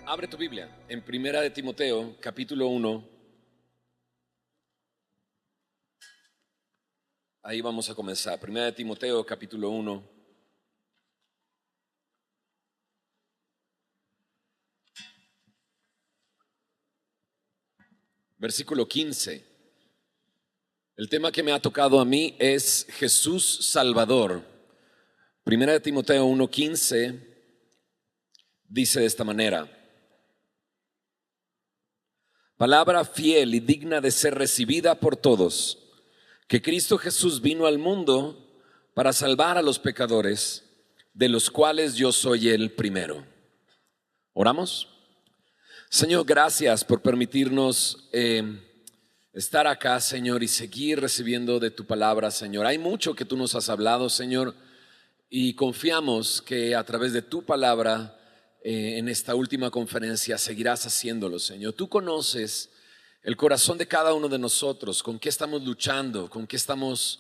Abre tu Biblia en Primera de Timoteo, capítulo 1. Ahí vamos a comenzar. Primera de Timoteo, capítulo 1. Versículo 15. El tema que me ha tocado a mí es Jesús Salvador. Primera de Timoteo 1:15 dice de esta manera: palabra fiel y digna de ser recibida por todos, que Cristo Jesús vino al mundo para salvar a los pecadores, de los cuales yo soy el primero. ¿Oramos? Señor, gracias por permitirnos estar acá, Señor, y seguir recibiendo de tu palabra, Señor. Hay mucho que tú nos has hablado, Señor, y confiamos que a través de tu palabra en esta última conferencia seguirás haciéndolo, Señor. Tú conoces el corazón de cada uno de nosotros, con qué estamos luchando, con qué estamos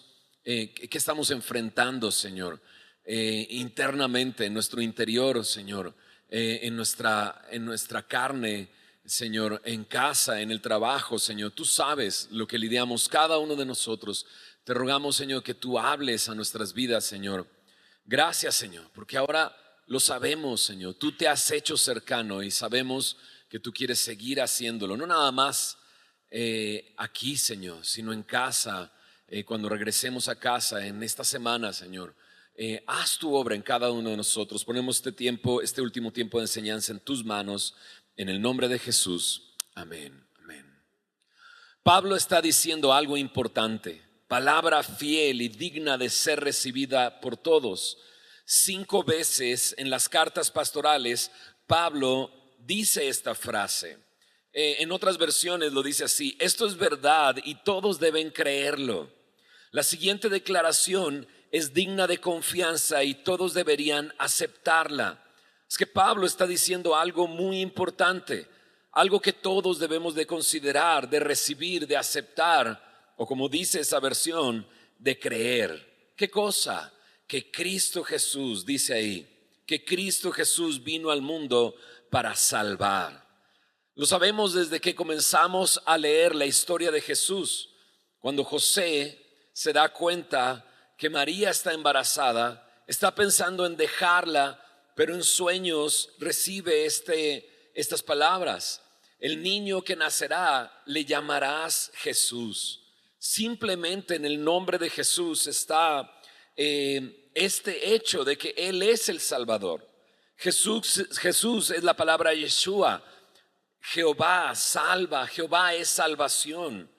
enfrentando, Señor, internamente, en nuestro interior, Señor, en nuestra carne, Señor, en casa, en el trabajo, Señor. Tú sabes lo que lidiamos cada uno de nosotros. Te rogamos, Señor, que tú hables a nuestras vidas, Señor. Gracias, Señor, porque ahora lo sabemos, Señor. Tú te has hecho cercano y sabemos que tú quieres seguir haciéndolo. No nada más aquí, Señor, sino en casa, cuando regresemos a casa en esta semana, Señor. Haz tu obra en cada uno de nosotros. Ponemos este último tiempo de enseñanza en tus manos, en el nombre de Jesús. Amén. Amén. Pablo está diciendo algo importante. Palabra fiel y digna de ser recibida por todos. 5 veces en las cartas pastorales Pablo dice esta frase. En otras versiones lo dice así: esto es verdad y todos deben creerlo. La siguiente declaración es digna de confianza y todos deberían aceptarla. Es que Pablo está diciendo algo muy importante, algo que todos debemos de considerar, de recibir, de aceptar, o como dice esa versión, de creer. ¿Qué cosa? Que Cristo Jesús, dice ahí, que Cristo Jesús vino al mundo para salvar. Lo sabemos desde que comenzamos a leer la historia de Jesús. Cuando José se da cuenta que María está embarazada, está pensando en dejarla, pero en sueños recibe estas palabras: el niño que nacerá le llamarás Jesús. Simplemente en el nombre de Jesús está este hecho de que Él es el Salvador. Jesús es la palabra Yeshua. Jehová salva, Jehová es salvación.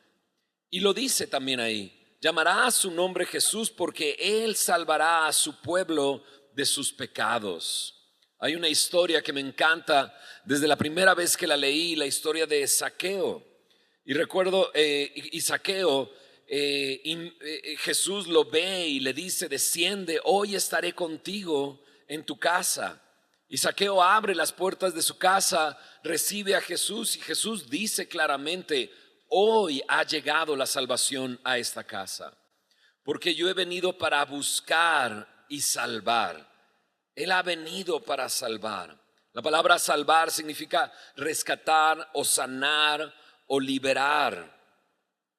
Y lo dice también ahí: llamará a su nombre Jesús porque Él salvará a su pueblo de sus pecados. Hay una historia que me encanta desde la primera vez que la leí, la historia de Zaqueo. Y recuerdo, Zaqueo, Jesús lo ve y le dice: desciende, hoy estaré contigo en tu casa. Y Zaqueo abre las puertas de su casa, recibe a Jesús y Jesús dice claramente: hoy ha llegado la salvación a esta casa, porque yo he venido para buscar y salvar. Él ha venido para salvar. La palabra salvar significa rescatar o sanar o liberar.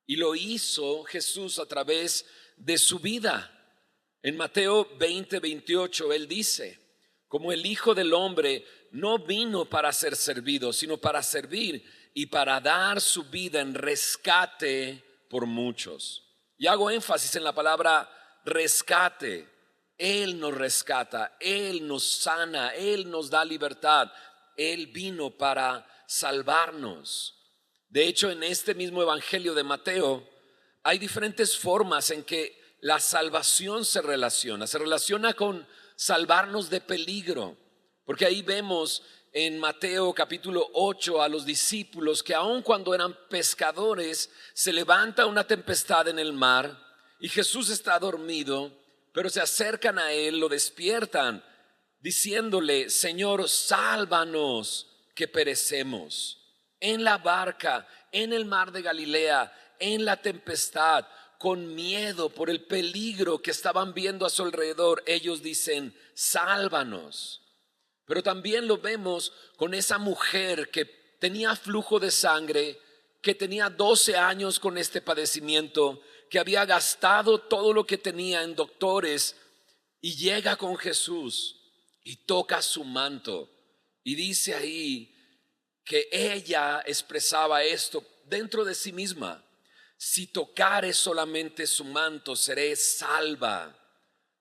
Y lo hizo Jesús a través de su vida. En Mateo 20:28 Él dice: como el Hijo del Hombre no vino para ser servido, sino para servir y para dar su vida en rescate por muchos. Y hago énfasis en la palabra rescate. Él nos rescata, Él nos sana, Él nos da libertad. Él vino para salvarnos. De hecho, en este mismo evangelio de Mateo hay diferentes formas en que la salvación se relaciona con salvarnos de peligro, porque ahí vemos en Mateo capítulo 8 a los discípulos que aun cuando eran pescadores se levanta una tempestad en el mar y Jesús está dormido, pero se acercan a Él, lo despiertan diciéndole: Señor, sálvanos que perecemos. En la barca, en el mar de Galilea, en la tempestad, con miedo por el peligro que estaban viendo a su alrededor, ellos dicen, sálvanos. Pero también lo vemos con esa mujer que tenía flujo de sangre, que tenía 12 años con este padecimiento, que había gastado todo lo que tenía en doctores, y llega con Jesús y toca su manto. Y dice ahí que ella expresaba esto dentro de sí misma: si tocare solamente su manto, seré salva.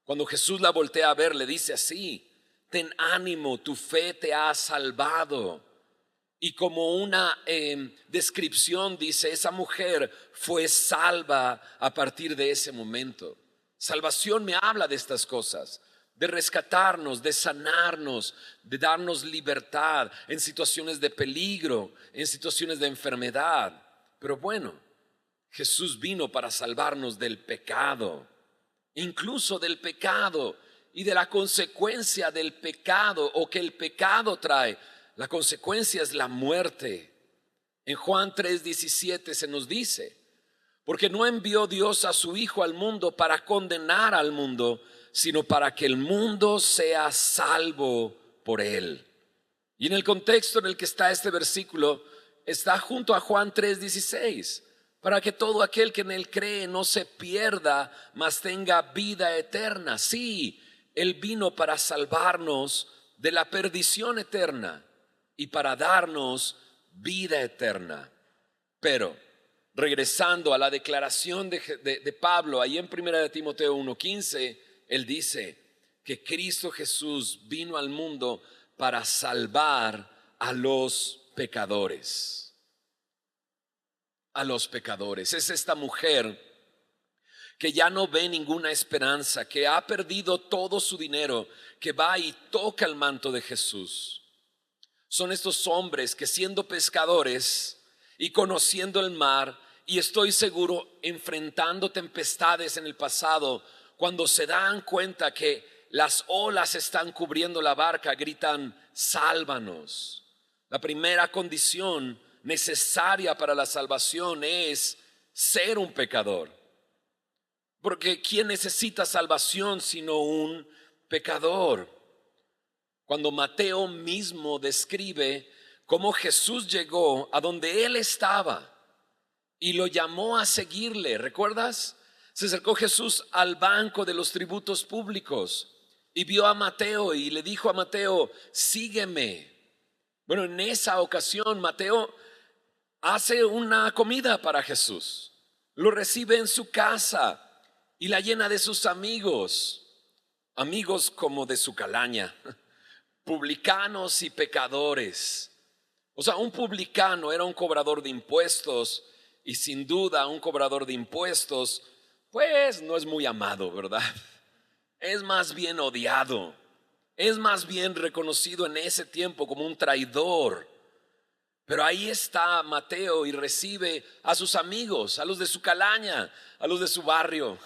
Cuando Jesús la voltea a ver, le dice así: ten ánimo, tu fe te ha salvado. Y como una descripción dice, esa mujer fue salva a partir de ese momento. Salvación me habla de estas cosas, de rescatarnos, de sanarnos, de darnos libertad en situaciones de peligro, en situaciones de enfermedad. Pero bueno, Jesús vino para salvarnos del pecado, incluso del pecado y de la consecuencia del pecado o que el pecado trae. La consecuencia es la muerte. En Juan 3:17 se nos dice: porque no envió Dios a su Hijo al mundo para condenar al mundo, sino para que el mundo sea salvo por él. Y en el contexto en el que está este versículo, está junto a Juan 3:16, para que todo aquel que en él cree no se pierda, mas tenga vida eterna. Sí, él vino para salvarnos de la perdición eterna y para darnos vida eterna. Pero regresando a la declaración de Pablo ahí en 1 Timoteo 1:15, él dice que Cristo Jesús vino al mundo para salvar a los pecadores. A los pecadores. Es esta mujer que ya no ve ninguna esperanza, que ha perdido todo su dinero, que va y toca el manto de Jesús. Son estos hombres que, siendo pescadores y conociendo el mar, y estoy seguro enfrentando tempestades en el pasado, cuando se dan cuenta que las olas están cubriendo la barca, gritan: sálvanos. La primera condición necesaria para la salvación es ser un pecador, porque ¿quién necesita salvación sino un pecador? Cuando Mateo mismo describe cómo Jesús llegó a donde él estaba y lo llamó a seguirle, ¿recuerdas? Se acercó Jesús al banco de los tributos públicos y vio a Mateo y le dijo a Mateo: sígueme. Bueno, en esa ocasión Mateo hace una comida para Jesús, lo recibe en su casa y la llena de sus amigos, amigos como de su calaña, publicanos y pecadores. O sea, un publicano era un cobrador de impuestos, y sin duda un cobrador de impuestos pues no es muy amado, ¿verdad? Es más bien odiado, es más bien reconocido en ese tiempo como un traidor. Pero ahí está Mateo y recibe a sus amigos, a los de su calaña, a los de su barrio,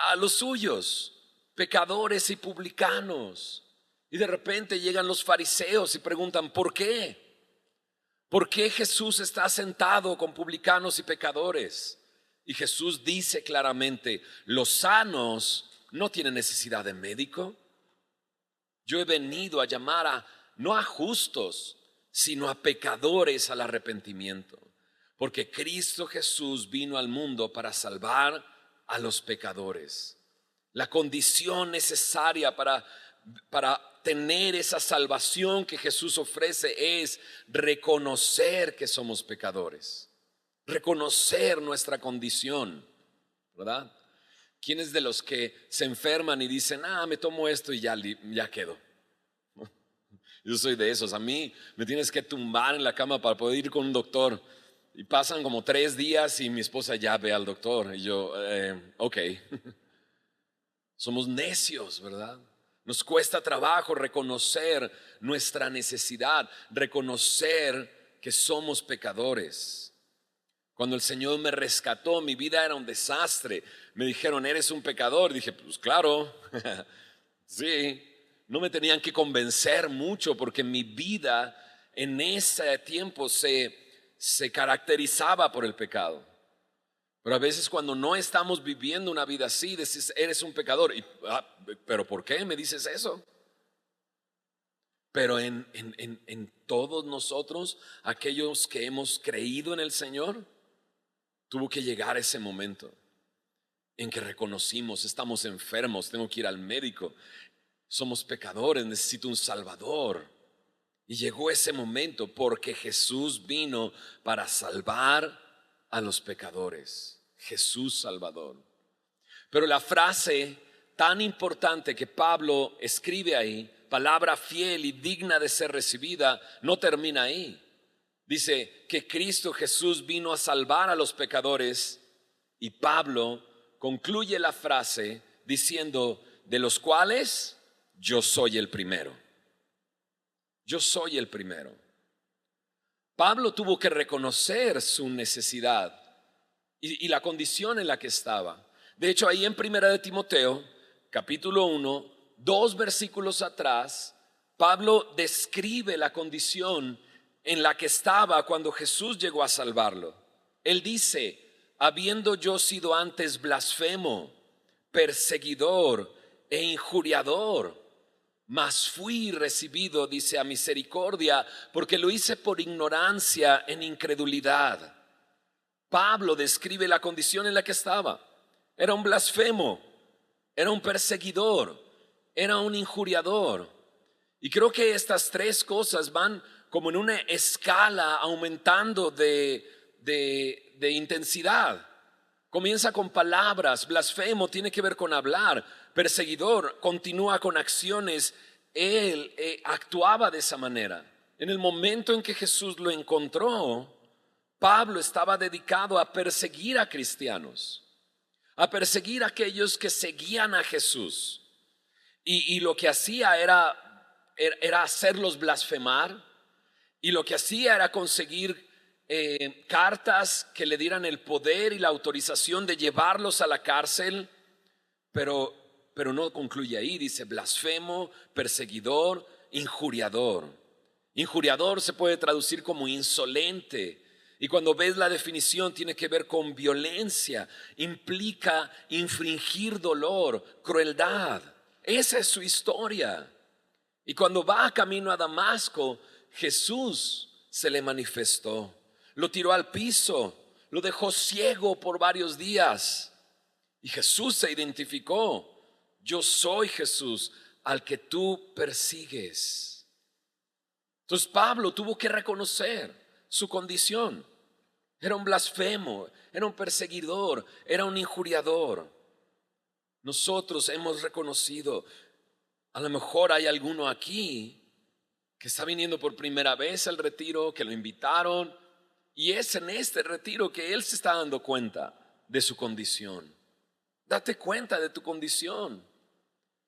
a los suyos, pecadores y publicanos. Y de repente llegan los fariseos y preguntan: ¿por qué? ¿Por qué Jesús está sentado con publicanos y pecadores? Y Jesús dice claramente: los sanos no tienen necesidad de médico. Yo he venido a llamar no a justos, sino a pecadores al arrepentimiento. Porque Cristo Jesús vino al mundo para salvar a los pecadores. La condición necesaria para tener esa salvación que Jesús ofrece es reconocer que somos pecadores, reconocer nuestra condición, ¿verdad? ¿Quiénes de los que se enferman y dicen: me tomo esto y ya quedo? Yo soy de esos. A mí me tienes que tumbar en la cama para poder ir con un doctor, y pasan como 3 días y mi esposa ya ve al doctor y yo ok. Somos necios, ¿verdad? Nos cuesta trabajo reconocer nuestra necesidad, reconocer que somos pecadores. Cuando el Señor me rescató, mi vida era un desastre. Me dijeron: ¿eres un pecador? Dije: pues claro, sí. No me tenían que convencer mucho, porque mi vida en ese tiempo se caracterizaba por el pecado. Pero a veces cuando no estamos viviendo una vida así, dices, eres un pecador. ¿Pero por qué me dices eso? Pero en todos nosotros, aquellos que hemos creído en el Señor, tuvo que llegar ese momento en que reconocimos, estamos enfermos, tengo que ir al médico, somos pecadores, necesito un Salvador. Y llegó ese momento porque Jesús vino para salvar a los pecadores. Jesús Salvador. Pero la frase tan importante que Pablo escribe ahí, palabra fiel y digna de ser recibida, no termina ahí. Dice que Cristo Jesús vino a salvar a los pecadores y Pablo concluye la frase diciendo, de los cuales yo soy el primero. Yo soy el primero. Pablo tuvo que reconocer su necesidad y la condición en la que estaba. De hecho, ahí en Primera de Timoteo, capítulo 1, 2 versículos atrás, Pablo describe la condición en la que estaba cuando Jesús llegó a salvarlo. Él dice, habiendo yo sido antes blasfemo, perseguidor e injuriador, mas fui recibido, dice, a misericordia, porque lo hice por ignorancia en incredulidad. Pablo describe la condición en la que estaba. Era un blasfemo, era un perseguidor, era un injuriador. Y creo que estas tres cosas van como en una escala aumentando de intensidad. Comienza con palabras, blasfemo tiene que ver con hablar, perseguidor continúa con acciones. Él actuaba de esa manera. En el momento en que Jesús lo encontró, Pablo estaba dedicado a perseguir a cristianos, a perseguir a aquellos que seguían a Jesús. Y lo que hacía era hacerlos blasfemar, y lo que hacía era conseguir cartas que le dieran el poder y la autorización de llevarlos a la cárcel, pero no concluye ahí. Dice blasfemo, perseguidor, injuriador. Injuriador se puede traducir como insolente, y cuando ves la definición tiene que ver con violencia, implica infringir dolor, crueldad. Esa es su historia. Y cuando va camino a Damasco, Jesús se le manifestó, lo tiró al piso, lo dejó ciego por varios días. Y Jesús se identificó, yo soy Jesús al que tú persigues. Entonces Pablo tuvo que reconocer su condición. Era un blasfemo, era un perseguidor, era un injuriador. Nosotros hemos reconocido, a lo mejor hay alguno aquí que está viniendo por primera vez al retiro, que lo invitaron, y es en este retiro que él se está dando cuenta de su condición. Date cuenta de tu condición.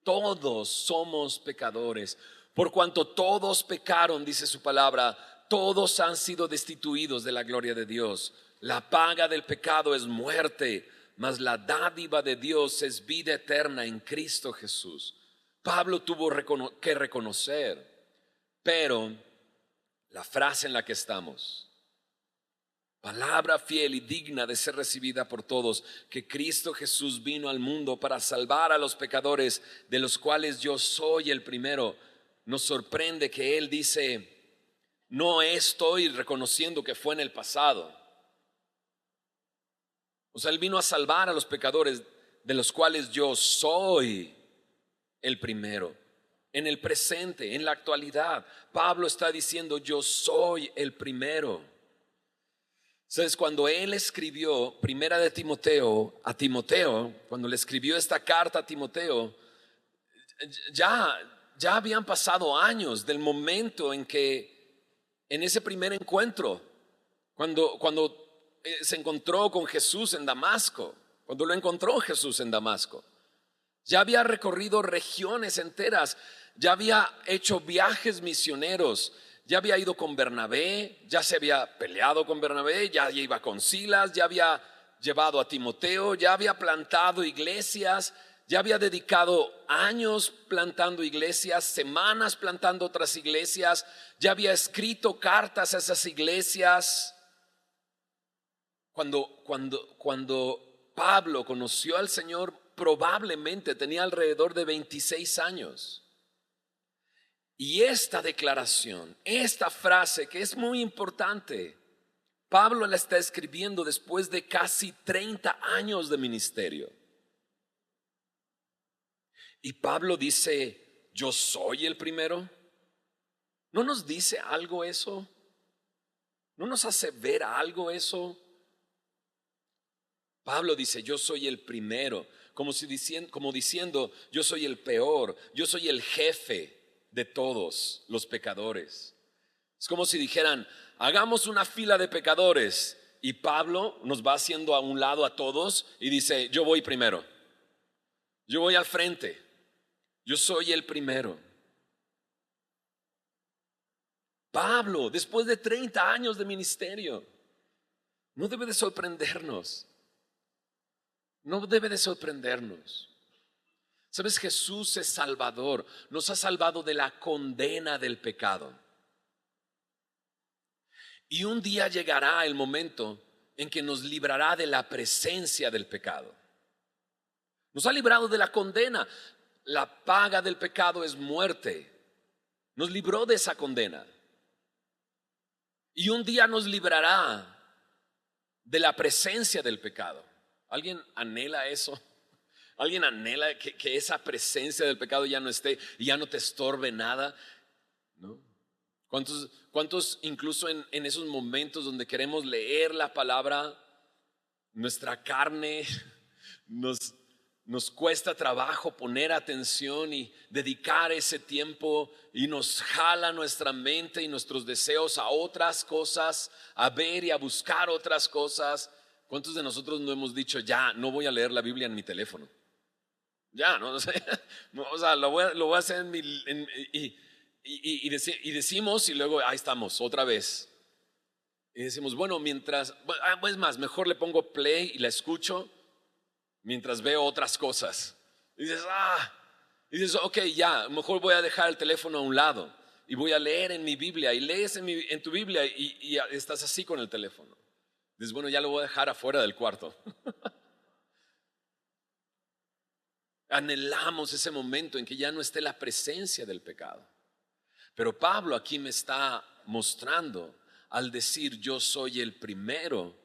Todos somos pecadores. Por cuanto todos pecaron, dice su palabra, todos han sido destituidos de la gloria de Dios. La paga del pecado es muerte, mas la dádiva de Dios es vida eterna en Cristo Jesús. Pablo tuvo que reconocer, pero la frase en la que estamos, palabra fiel y digna de ser recibida por todos, que Cristo Jesús vino al mundo para salvar a los pecadores, de los cuales yo soy el primero. Nos sorprende que Él dice, no estoy reconociendo que fue en el pasado. O sea, Él vino a salvar a los pecadores, de los cuales yo soy el primero. En el presente, en la actualidad, Pablo está diciendo, yo soy el primero. Entonces, cuando él escribió Primera de Timoteo a Timoteo, cuando le escribió esta carta a Timoteo, ya habían pasado años del momento en ese primer encuentro, cuando se encontró con Jesús en Damasco, cuando lo encontró Jesús en Damasco. Ya había recorrido regiones enteras, ya había hecho viajes misioneros, ya había ido con Bernabé, ya se había peleado con Bernabé, ya iba con Silas, ya había llevado a Timoteo, ya había plantado iglesias, ya había dedicado años plantando iglesias, semanas plantando otras iglesias, ya había escrito cartas a esas iglesias. Cuando Pablo conoció al Señor, probablemente tenía alrededor de 26 años. Y esta declaración, esta frase que es muy importante, Pablo la está escribiendo después de casi 30 años de ministerio. Y Pablo dice, yo soy el primero. ¿No nos dice algo eso? ¿No nos hace ver algo eso? Pablo dice, yo soy el primero, como diciendo, yo soy el peor, yo soy el jefe de todos los pecadores. Es como si dijeran, hagamos una fila de pecadores, y Pablo nos va haciendo a un lado a todos y dice, yo voy primero, yo voy al frente, yo soy el primero. Pablo, después de 30 años de ministerio, no debe de sorprendernos. No debe de sorprendernos. ¿Sabes? Jesús es Salvador. Nos ha salvado de la condena del pecado. Y un día llegará el momento en que nos librará de la presencia del pecado. Nos ha librado de la condena. La paga del pecado es muerte. Nos libró de esa condena. Y un día nos librará de la presencia del pecado. ¿Alguien anhela eso? ¿Alguien anhela que esa presencia del pecado ya no esté y ya no te estorbe nada? ¿No? ¿Cuántos incluso en esos momentos donde queremos leer la palabra, nuestra carne nos cuesta trabajo poner atención y dedicar ese tiempo, y nos jala nuestra mente y nuestros deseos a otras cosas, a ver y a buscar otras cosas? ¿Cuántos de nosotros no hemos dicho, ya, no voy a leer la Biblia en mi teléfono? Ya, no, o sea, lo voy a hacer y decimos, y luego ahí estamos, otra vez. Y decimos, bueno, es más, mejor le pongo play y la escucho mientras veo otras cosas. Y dices, ok, ya, mejor voy a dejar el teléfono a un lado y voy a leer en mi Biblia. Y lees en tu Biblia y estás así con el teléfono. Dices, bueno, ya lo voy a dejar afuera del cuarto. Anhelamos ese momento en que ya no esté la presencia del pecado. Pero Pablo aquí me está mostrando, al decir yo soy el primero,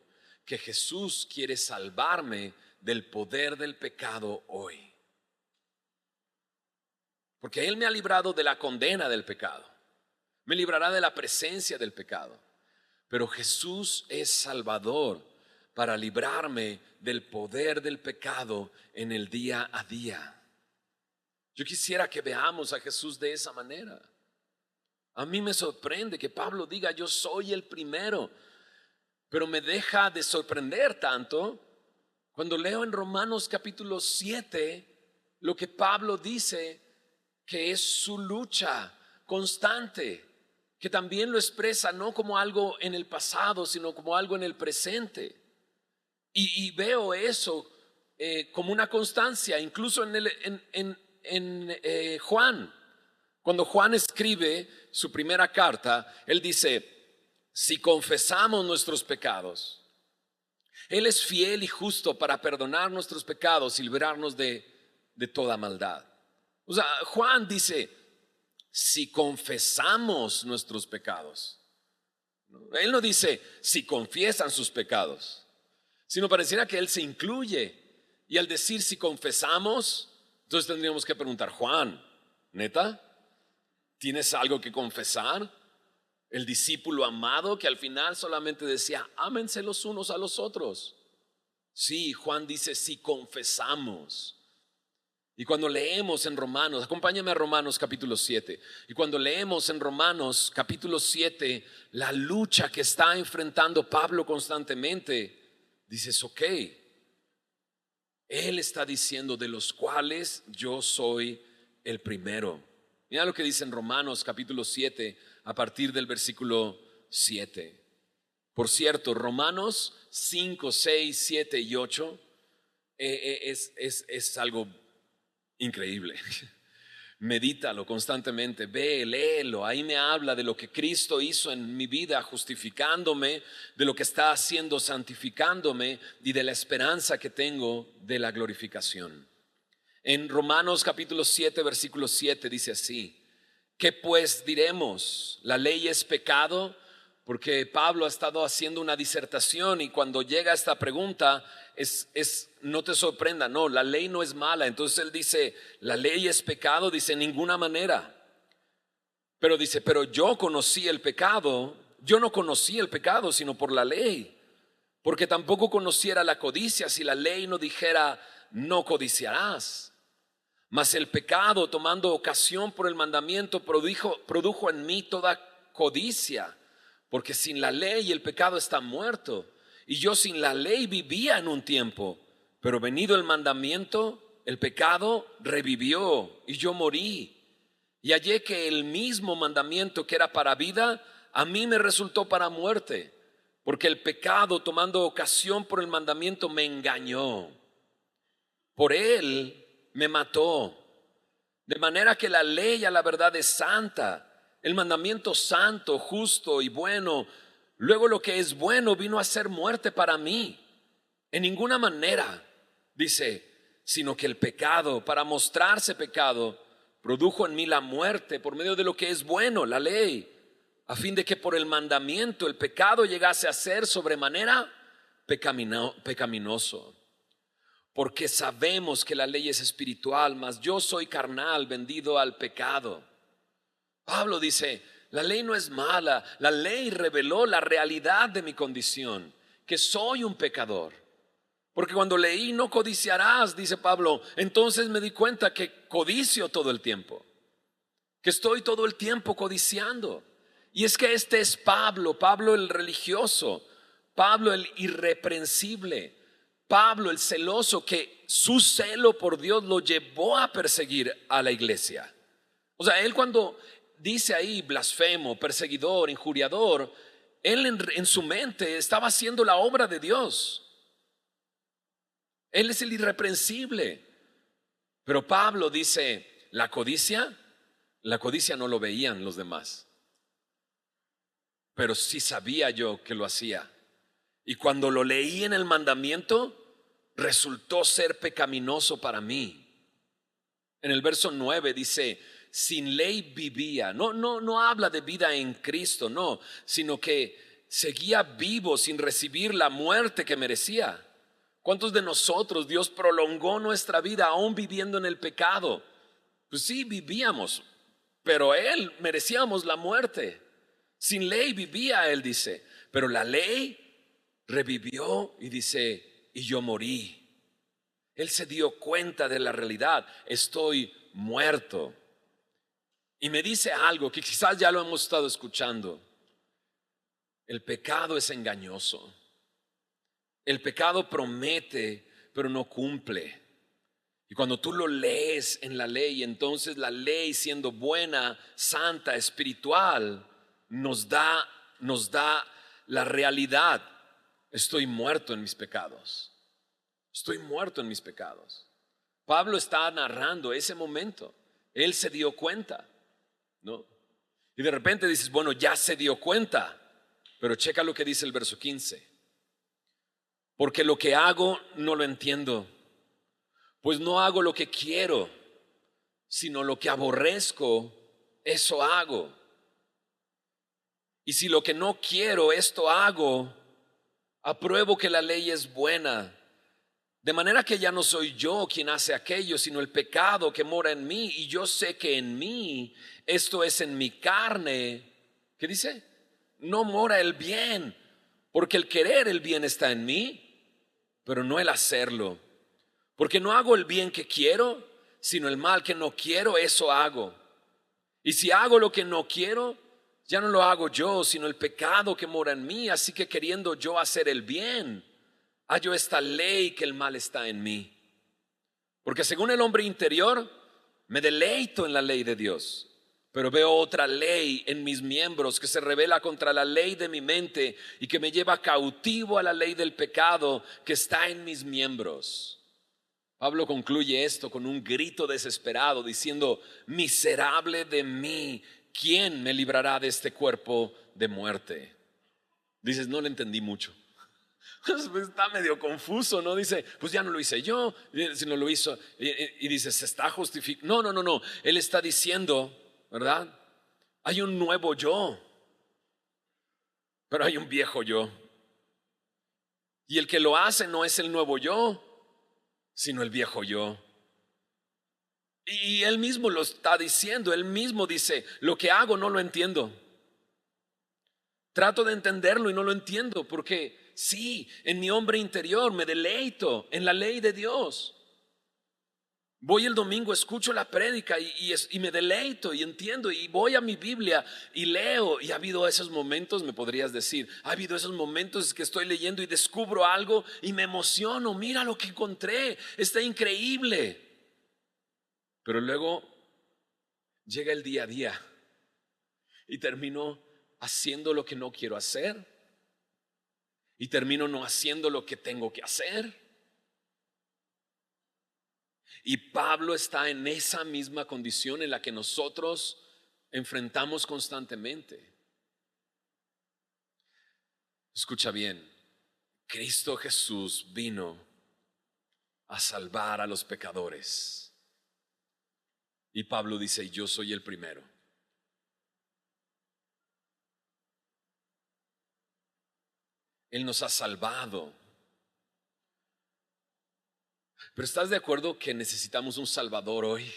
que Jesús quiere salvarme del poder del pecado hoy. Porque Él me ha librado de la condena del pecado, me librará de la presencia del pecado. Pero Jesús es Salvador para librarme del poder del pecado en el día a día. Yo quisiera que veamos a Jesús de esa manera. A mí me sorprende que Pablo diga yo soy el primero, pero me deja de sorprender tanto cuando leo en Romanos capítulo 7 lo que Pablo dice que es su lucha constante, que también lo expresa no como algo en el pasado, sino como algo en el presente. Y veo eso como una constancia, incluso en Juan. Cuando Juan escribe su primera carta, él dice, si confesamos nuestros pecados, Él es fiel y justo para perdonar nuestros pecados y librarnos de toda maldad. O sea, Juan dice, si confesamos nuestros pecados. Él no dice, si confiesan sus pecados, sino pareciera que Él se incluye. Y al decir si confesamos, entonces tendríamos que preguntar, Juan, ¿neta? ¿Tienes algo que confesar? El discípulo amado que al final solamente decía, ámense los unos a los otros. Sí, Juan dice, si confesamos. Y cuando leemos en Romanos, acompáñame a Romanos capítulo 7. Y cuando leemos en Romanos capítulo 7 la lucha que está enfrentando Pablo constantemente, dices, ok, él está diciendo de los cuales yo soy el primero. Mira lo que dice en Romanos capítulo 7 a partir del versículo 7. Por cierto, Romanos 5, 6, 7 y 8 es algo increíble. medítalo constantemente, ve, léelo, ahí me habla de lo que Cristo hizo en mi vida justificándome, de lo que está haciendo santificándome y de la esperanza que tengo de la glorificación. En Romanos capítulo 7, versículo 7 dice así: ¿qué pues diremos? ¿La ley es pecado? Porque Pablo ha estado haciendo una disertación y cuando llega esta pregunta no te sorprenda, no, la ley no es mala. Entonces él dice, ¿la ley es pecado? Dice, en ninguna manera. Pero dice, pero yo conocí el pecado, yo no conocí el pecado sino por la ley, porque tampoco conociera la codicia si la ley no dijera, no codiciarás. Mas el pecado, tomando ocasión por el mandamiento, produjo en mí toda codicia, porque sin la ley el pecado está muerto. Y yo sin la ley vivía en un tiempo, pero venido el mandamiento, el pecado revivió y yo morí. Y hallé que el mismo mandamiento que era para vida, a mí me resultó para muerte, porque el pecado, tomando ocasión por el mandamiento, me engañó. Por él me mató, de manera que la ley a la verdad es santa, el mandamiento santo, justo y bueno. Luego lo que es bueno vino a ser muerte para mí. En ninguna manera, dice, sino que el pecado, para mostrarse pecado, produjo en mí la muerte por medio de lo que es bueno, la ley, a fin de que por el mandamiento el pecado llegase a ser sobremanera pecaminoso. Porque sabemos que la ley es espiritual, mas yo soy carnal, vendido al pecado. Pablo dice, la ley no es mala, la ley reveló la realidad de mi condición, que soy un pecador. Porque cuando leí no codiciarás, dice Pablo, entonces me di cuenta que codicio todo el tiempo, que estoy todo el tiempo codiciando. Y es que este es Pablo, Pablo el religioso, Pablo el irreprensible, Pablo el celoso, que su celo por Dios lo llevó a perseguir a la iglesia. O sea, él cuando dice ahí blasfemo, perseguidor, injuriador, él en su mente estaba haciendo la obra de Dios. Él es el irreprensible. Pero Pablo dice, la codicia no lo veían los demás, pero sí sabía yo que lo hacía. Y cuando lo leí en el mandamiento, resultó ser pecaminoso para mí. En el verso 9 dice, sin ley vivía. No habla de vida en Cristo, no, sino que seguía vivo sin recibir la muerte que merecía. ¿Cuántos de nosotros Dios prolongó nuestra vida aún viviendo en el pecado? Pues sí, vivíamos, pero Él merecíamos la muerte. Sin ley vivía, Él dice, pero la ley revivió y dice, y yo morí. Él se dio cuenta de la realidad, estoy muerto. Y me dice algo que quizás ya lo hemos estado escuchando. El pecado es engañoso. El pecado promete, pero no cumple. Y cuando tú lo lees en la ley, entonces la ley, siendo buena, santa, espiritual, nos da la realidad. Estoy muerto en mis pecados. Estoy muerto en mis pecados. Pablo está narrando ese momento. Él se dio cuenta, ¿no? Y de repente dices, bueno, ya se dio cuenta. Pero checa lo que dice el verso 15. Porque lo que hago no lo entiendo, pues no hago lo que quiero, sino lo que aborrezco, eso hago. Y si lo que no quiero, esto hago, apruebo que la ley es buena. De manera que ya no soy yo quien hace aquello, sino el pecado que mora en mí. Y yo sé que en mí, esto es en mi carne, ¿qué dice? No mora el bien, porque el querer el bien está en mí, pero no el hacerlo. Porque no hago el bien que quiero, sino el mal que no quiero, eso hago. Y si hago lo que no quiero, ya no lo hago yo, sino el pecado que mora en mí. Así que queriendo yo hacer el bien, hallo esta ley que el mal está en mí. Porque según el hombre interior, me deleito en la ley de Dios, pero veo otra ley en mis miembros que se rebela contra la ley de mi mente y que me lleva cautivo a la ley del pecado que está en mis miembros. Pablo concluye esto con un grito desesperado diciendo: miserable de mí, ¿quién me librará de este cuerpo de muerte? Dices, no le entendí mucho. Está medio confuso, ¿no? Dice, pues ya no lo hice yo, si no lo hizo. Y dice, se está justificando. No. Él está diciendo, ¿verdad? Hay un nuevo yo, pero hay un viejo yo. Y el que lo hace no es el nuevo yo, sino el viejo yo. Y él mismo lo está diciendo, él mismo dice, lo que hago no lo entiendo. Trato de entenderlo y no lo entiendo, porque sí, en mi hombre interior me deleito en la ley de Dios. Voy el domingo, escucho la prédica y me deleito y entiendo, y voy a mi Biblia y leo. Y ha habido esos momentos, me podrías decir, ha habido esos momentos que estoy leyendo y descubro algo y me emociono. Mira lo que encontré, está increíble. Pero luego llega el día a día y termino haciendo lo que no quiero hacer, y termino no haciendo lo que tengo que hacer. Y Pablo está en esa misma condición en la que nosotros enfrentamos constantemente. Escucha bien, Cristo Jesús vino a salvar a los pecadores. Y Pablo dice, yo soy el primero. Él nos ha salvado. Pero ¿estás de acuerdo que necesitamos un Salvador hoy?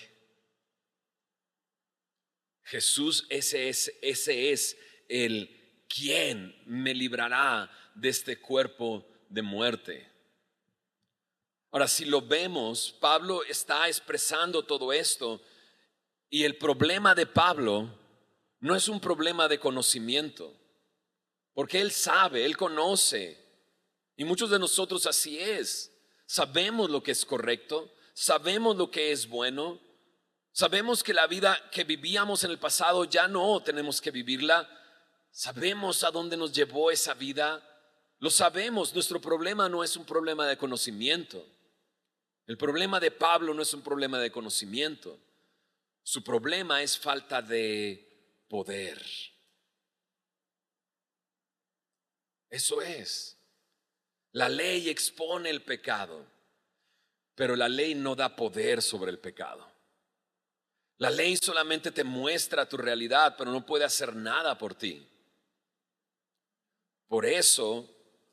Jesús, ese es el quien me librará de este cuerpo de muerte. Ahora, si lo vemos, Pablo está expresando todo esto, y el problema de Pablo no es un problema de conocimiento, porque él sabe, él conoce, y muchos de nosotros así es. Sabemos lo que es correcto, sabemos lo que es bueno, sabemos que la vida que vivíamos en el pasado ya no tenemos que vivirla, sabemos a dónde nos llevó esa vida, lo sabemos. Nuestro problema no es un problema de conocimiento. El problema de Pablo no es un problema de conocimiento. Su problema es falta de poder. Eso es. La ley expone el pecado, pero la ley no da poder sobre el pecado. La ley solamente te muestra tu realidad, pero no puede hacer nada por ti. Por eso,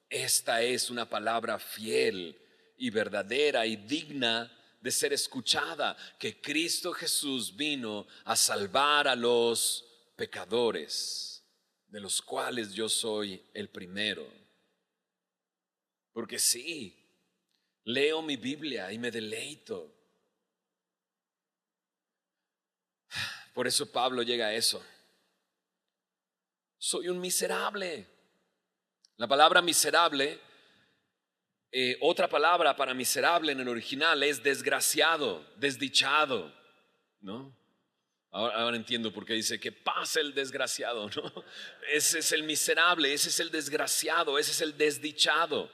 esta es una palabra fiel y verdadera y digna de ser escuchada, que Cristo Jesús vino a salvar a los pecadores, de los cuales yo soy el primero. Porque sí, leo mi Biblia y me deleito. Por eso Pablo llega a eso. Soy un miserable. La palabra miserable, otra palabra para miserable en el original es desgraciado, desdichado, ¿no? Ahora entiendo por qué dice que pasa el desgraciado, ¿no? Ese es el miserable, ese es el desgraciado, ese es el desdichado.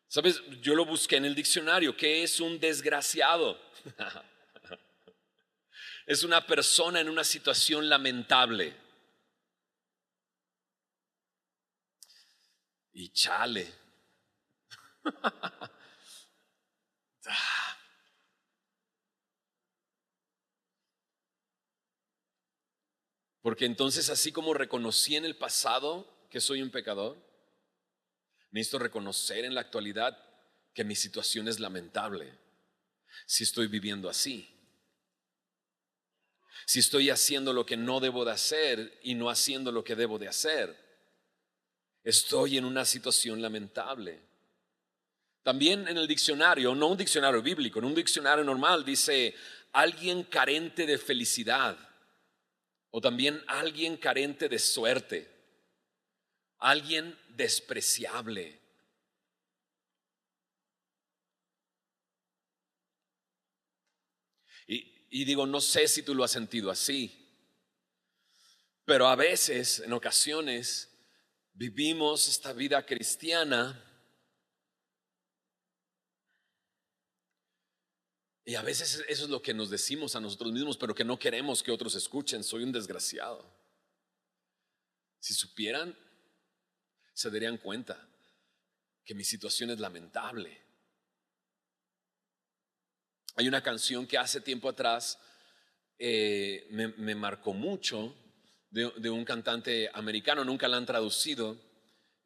¿Sabes? Yo lo busqué en el diccionario. ¿Qué es un desgraciado? Es una persona en una situación lamentable. Y chale. Porque entonces, así como reconocí en el pasado que soy un pecador, necesito reconocer en la actualidad que mi situación es lamentable. Si estoy viviendo así, si estoy haciendo lo que no debo de hacer y no haciendo lo que debo de hacer, estoy en una situación lamentable. También en el diccionario, no un diccionario bíblico, en un diccionario normal dice alguien carente de felicidad, o también alguien carente de suerte, alguien despreciable. Y digo, no sé si tú lo has sentido así, pero a veces, en ocasiones, vivimos esta vida cristiana Y a veces eso es lo que nos decimos a nosotros mismos, pero que no queremos que otros escuchen. Soy un desgraciado. Si supieran, se darían cuenta que mi situación es lamentable. Hay una canción que hace tiempo atrás me marcó mucho de un cantante americano, nunca la han traducido,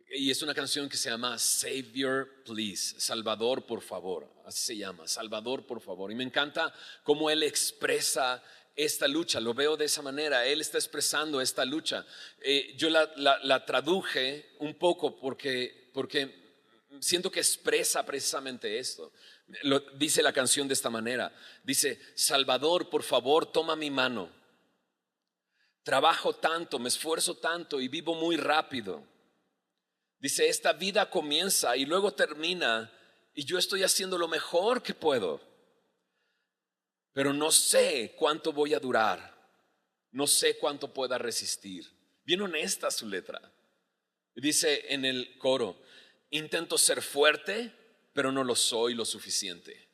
y es una canción que se llama Savior Please, Salvador por favor, así se llama, Salvador por favor. Y me encanta cómo él expresa esta lucha, lo veo de esa manera, él está expresando esta lucha. Yo la traduje un poco porque siento que expresa precisamente esto. Dice la canción de esta manera, dice: Salvador, por favor, toma mi mano. Trabajo tanto, me esfuerzo tanto y vivo muy rápido. Dice, esta vida comienza y luego termina y yo estoy haciendo lo mejor que puedo, pero no sé cuánto voy a durar, no sé cuánto pueda resistir. Bien honesta su letra. Dice en el coro: intento ser fuerte, pero no lo soy lo suficiente.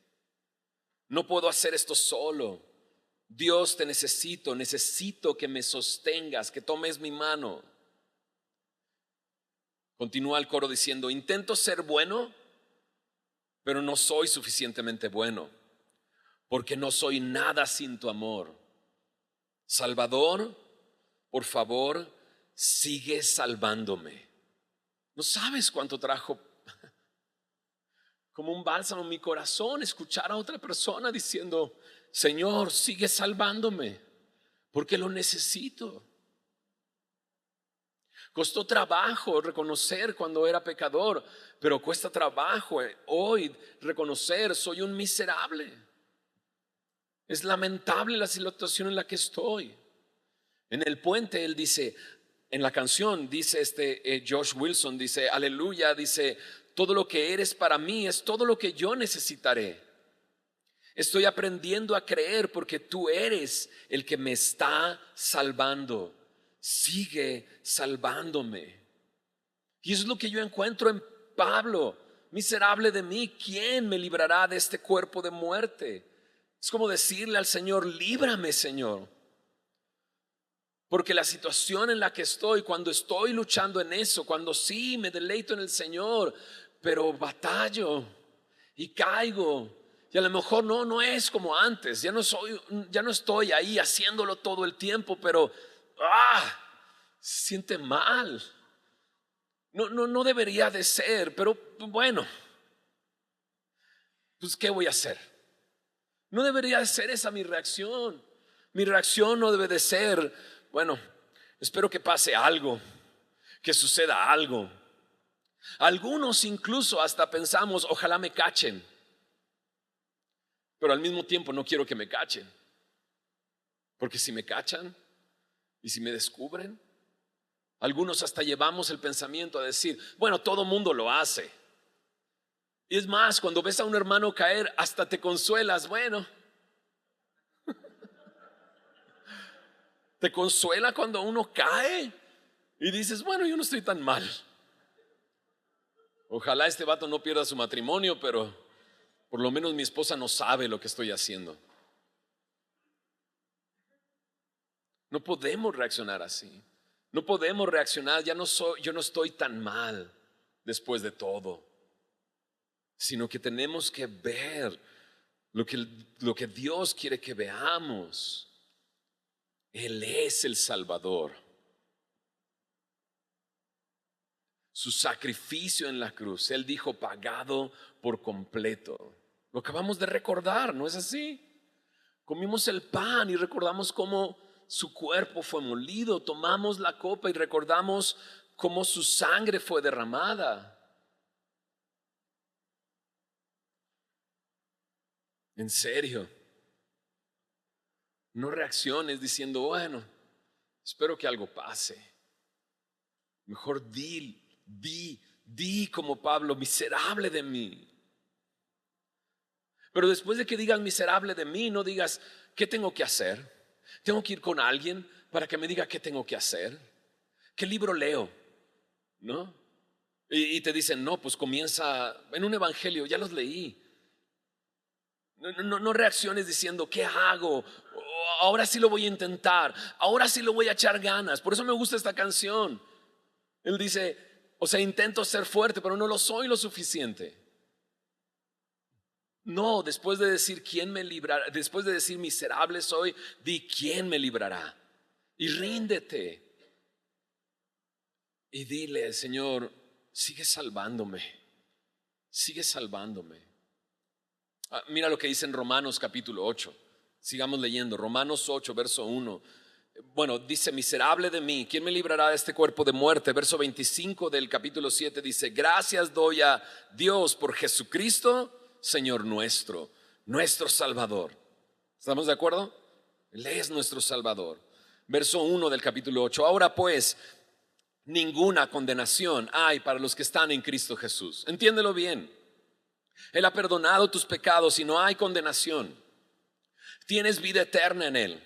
No puedo hacer esto solo. Dios, te necesito, necesito que me sostengas, que tomes mi mano. Continúa el coro diciendo: intento ser bueno, pero no soy suficientemente bueno, porque no soy nada sin tu amor. Salvador, por favor, sigue salvándome. No sabes cuánto trajo como un bálsamo en mi corazón escuchar a otra persona diciendo: Señor, sigue salvándome, porque lo necesito. Costó trabajo reconocer cuando era pecador, pero cuesta trabajo hoy reconocer: soy un miserable. Es lamentable la situación en la que estoy. En el puente él dice, en la canción dice Josh Wilson, dice: aleluya, dice: todo lo que eres para mí es todo lo que yo necesitaré. Estoy aprendiendo a creer porque tú eres el que me está salvando. Sigue salvándome. Y eso es lo que yo encuentro en Pablo. Miserable de mí, ¿quién me librará de este cuerpo de muerte? Es como decirle al Señor: líbrame, Señor. Porque la situación en la que estoy, cuando estoy luchando en eso, cuando sí me deleito en el Señor, pero batallo y caigo, y a lo mejor no es como antes, ya no estoy ahí haciéndolo todo el tiempo, pero se siente mal. No debería de ser, pero bueno, pues ¿qué voy a hacer? No debería de ser esa mi reacción. Mi reacción no debe de ser: bueno, espero que pase algo, que suceda algo. Algunos incluso hasta pensamos: ojalá me cachen, pero al mismo tiempo no quiero que me cachen, porque si me cachan y si me descubren, algunos hasta llevamos el pensamiento a decir: bueno, todo mundo lo hace. Y es más, cuando ves a un hermano caer, hasta te consuelas. Bueno, te consuela cuando uno cae y dices: bueno, yo no estoy tan mal. Ojalá este vato no pierda su matrimonio, pero por lo menos mi esposa no sabe lo que estoy haciendo. No podemos reaccionar así. No podemos reaccionar: yo no estoy tan mal después de todo. Sino que tenemos que ver lo que Dios quiere que veamos. Él es el Salvador. Su sacrificio en la cruz, Él dijo: pagado por completo. Lo acabamos de recordar, ¿no es así? Comimos el pan y recordamos cómo su cuerpo fue molido. Tomamos la copa y recordamos cómo su sangre fue derramada. En serio, no reacciones diciendo: bueno, espero que algo pase. Mejor di como Pablo: miserable de mí. Pero después de que digas miserable de mí, no digas: ¿qué tengo que hacer? ¿Tengo que ir con alguien para que me diga qué tengo que hacer? ¿Qué libro leo? ¿No? Y te dicen: no, pues comienza en un evangelio, ya los leí. No reacciones diciendo, ¿qué hago? Ahora sí lo voy a intentar, ahora sí lo voy a echar ganas. Por eso me gusta esta canción. Él dice, o sea, intento ser fuerte, pero no lo soy lo suficiente. No, después de decir quién me librará, después de decir miserable soy, di quién me librará. Y ríndete. Y dile, Señor, sigue salvándome. Sigue salvándome. Mira lo que dice en Romanos capítulo 8. Sigamos leyendo. Romanos 8, verso 1. Bueno, dice, miserable de mí, ¿quién me librará de este cuerpo de muerte? Verso 25 del capítulo 7 dice, gracias doy a Dios por Jesucristo, Señor nuestro, nuestro Salvador. ¿Estamos de acuerdo? Él es nuestro Salvador. Verso 1 del capítulo 8. Ahora pues, ninguna condenación hay para los que están en Cristo Jesús. Entiéndelo bien. Él ha perdonado tus pecados y no hay condenación. Tienes vida eterna en Él.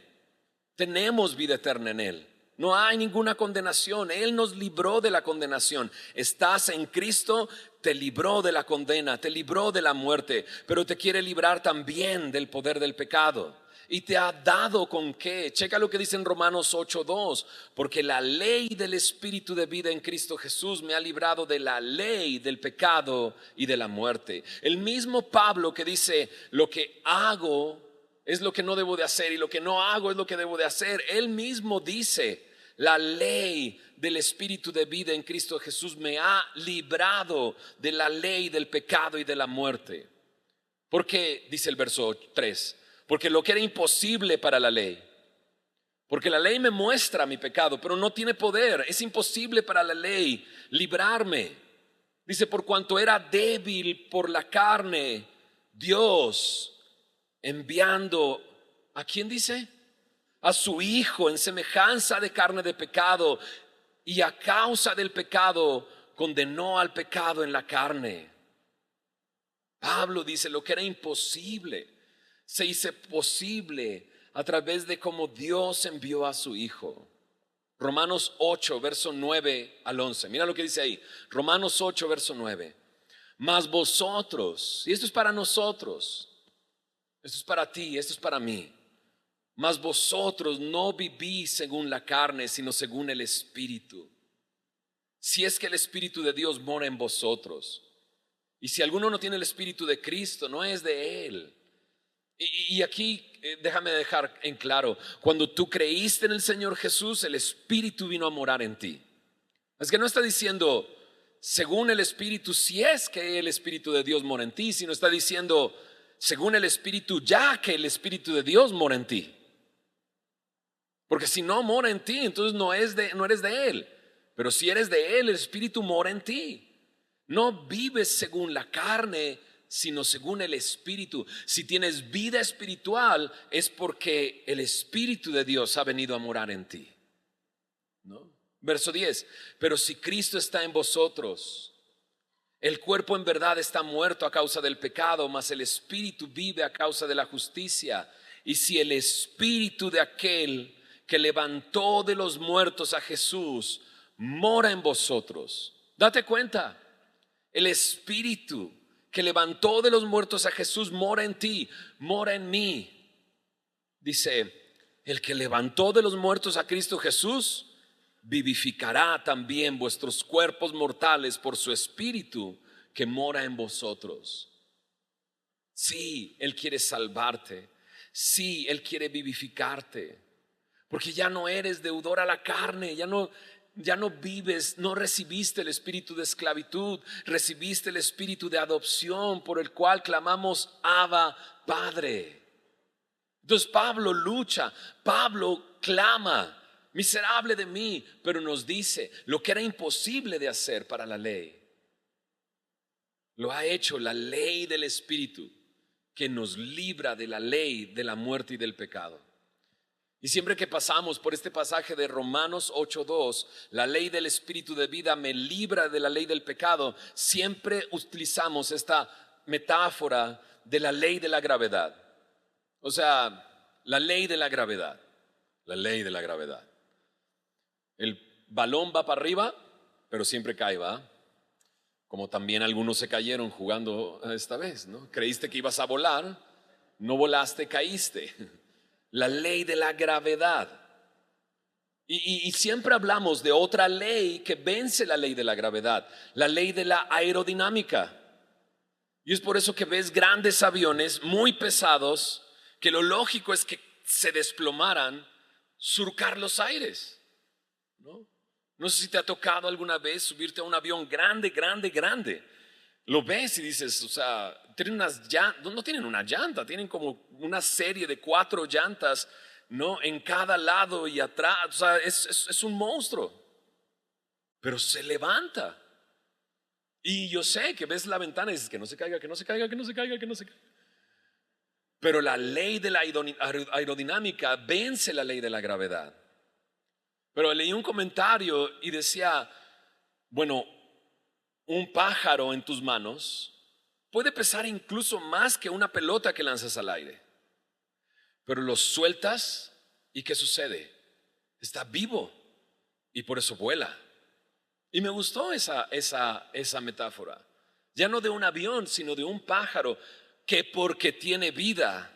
Tenemos vida eterna en Él. No hay ninguna condenación. Él nos libró de la condenación. Estás en Cristo, te libró de la condena, te libró de la muerte, pero te quiere librar también del poder del pecado. Y te ha dado con qué. Checa lo que dice en Romanos 8:2. Porque la ley del Espíritu de vida en Cristo Jesús me ha librado de la ley del pecado y de la muerte. El mismo Pablo que dice, lo que hago es lo que no debo de hacer y lo que no hago es lo que debo de hacer. Él mismo dice, la ley del Espíritu de vida en Cristo Jesús me ha librado de la ley del pecado y de la muerte. ¿Por qué? Dice el verso 3. Porque lo que era imposible para la ley. Porque la ley me muestra mi pecado, pero no tiene poder. Es imposible para la ley librarme. Dice, por cuanto era débil por la carne, Dios enviando, ¿a quién dice? A su Hijo en semejanza de carne de pecado, y a causa del pecado condenó al pecado en la carne. Pablo dice, lo que era imposible se hizo posible a través de cómo Dios envió a su Hijo. Romanos 8, verso 9 al 11. Mira lo que dice ahí. Romanos 8, verso 9. Mas vosotros, y esto es para nosotros, esto es para ti, esto es para mí. Mas vosotros no vivís según la carne, sino según el Espíritu. Si es que el Espíritu de Dios mora en vosotros. Y si alguno no tiene el Espíritu de Cristo, no es de Él. Y aquí déjame dejar en claro, cuando tú creíste en el Señor Jesús, el Espíritu vino a morar en ti. Es que no está diciendo, según el Espíritu, si es que el Espíritu de Dios mora en ti, sino está diciendo, según el Espíritu, ya que el Espíritu de Dios mora en ti. Porque si no mora en ti, entonces no eres de Él. Pero si eres de Él, el Espíritu mora en ti. No vives según la carne, sino según el Espíritu. Si tienes vida espiritual, es porque el Espíritu de Dios ha venido a morar en ti, ¿no? Verso 10. Pero si Cristo está en vosotros, el cuerpo en verdad está muerto a causa del pecado, mas el Espíritu vive a causa de la justicia. Y si el Espíritu de aquel que levantó de los muertos a Jesús mora en vosotros, date cuenta, el Espíritu que levantó de los muertos a Jesús mora en ti, mora en mí. Dice, el que levantó de los muertos a Cristo Jesús vivificará también vuestros cuerpos mortales por su Espíritu que mora en vosotros. Sí, Él quiere salvarte. Sí, Él quiere vivificarte. Porque ya no eres deudor a la carne, ya no vives, no recibiste el espíritu de esclavitud, recibiste el espíritu de adopción por el cual clamamos Abba, Padre. Entonces Pablo lucha, Pablo clama, miserable de mí, pero nos dice lo que era imposible de hacer para la ley. Lo ha hecho la ley del Espíritu que nos libra de la ley de la muerte y del pecado. Y siempre que pasamos por este pasaje de Romanos 8:2, la ley del Espíritu de vida me libra de la ley del pecado, siempre utilizamos esta metáfora de la ley de la gravedad. O sea, la ley de la gravedad, la ley de la gravedad. El balón va para arriba, pero siempre cae, ¿va? Como también algunos se cayeron jugando esta vez, ¿no? Creíste que ibas a volar, No volaste, caíste. La ley de la gravedad. Y siempre hablamos de otra ley que vence la ley de la gravedad, la ley de la aerodinámica. Y es por eso que ves grandes aviones muy pesados que lo lógico es que se desplomaran, surcar los aires, ¿no? No sé si te ha tocado alguna vez subirte a un avión grande, grande, grande. Lo ves y dices, o sea, tienen unas llantas, no tienen una llanta, tienen como una serie de 4 llantas, ¿no? En cada lado y atrás, o sea, es un monstruo, pero se levanta. Y yo sé que ves la ventana y dices que no se caiga, que no se caiga, que no se caiga, que no se caiga. Pero la ley de la aerodinámica vence la ley de la gravedad. Pero leí un comentario y decía, bueno, un pájaro en tus manos puede pesar incluso más que una pelota que lanzas al aire. Pero lo sueltas y ¿qué sucede? Está vivo y por eso vuela. Y me gustó esa metáfora. Ya no de un avión, sino de un pájaro que porque tiene vida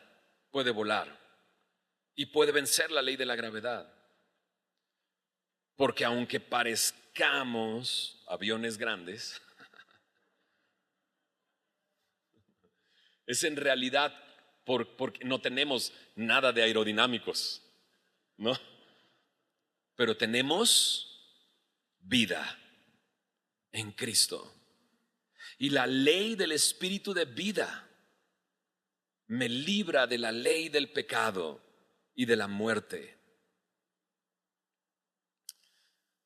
puede volar y puede vencer la ley de la gravedad. Porque aunque parezcamos aviones grandes, es en realidad porque no tenemos nada de aerodinámicos, ¿no? Pero tenemos vida en Cristo. Y la ley del espíritu de vida me libra de la ley del pecado y de la muerte.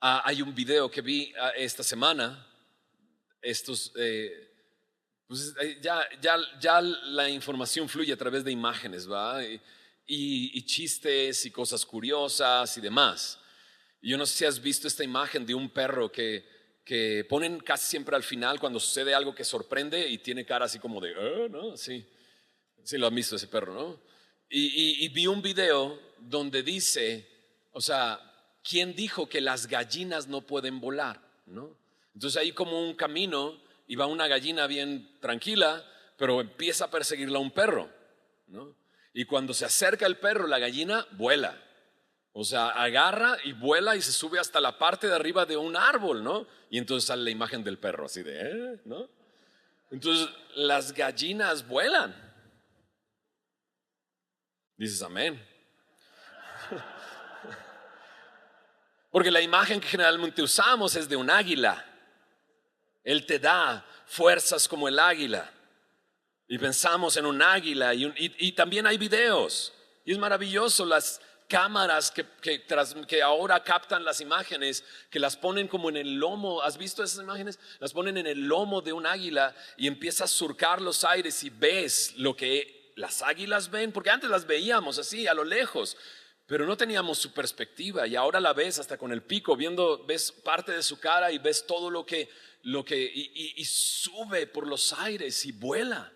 Hay un video que vi esta semana. Ya la información fluye a través de imágenes, ¿va? Y chistes y cosas curiosas y demás. Y yo no sé si has visto esta imagen de un perro que ponen casi siempre al final cuando sucede algo que sorprende y tiene cara así como de, ¿no? Sí, sí lo han visto ese perro, ¿no? Y vi un video donde dice, o sea, ¿quién dijo que las gallinas no pueden volar, ¿no? Entonces hay como un camino y va una gallina bien tranquila, pero empieza a perseguirla un perro, ¿no? Y cuando se acerca el perro, la gallina vuela. O sea, agarra y vuela y se sube hasta la parte de arriba de un árbol, ¿no? Y entonces sale la imagen del perro, así de, ¿no? Entonces, las gallinas vuelan. Dices, amén. Porque la imagen que generalmente usamos es de un águila. Él te da fuerzas como el águila. Y pensamos en un águila y también hay videos. Y es maravilloso las cámaras que ahora captan las imágenes, que las ponen como en el lomo. ¿Has visto esas imágenes? Las ponen en el lomo de un águila y empieza a surcar los aires y ves lo que las águilas ven, porque antes las veíamos así a lo lejos, pero no teníamos su perspectiva y ahora la ves hasta con el pico, ves parte de su cara y ves todo y sube por los aires y vuela.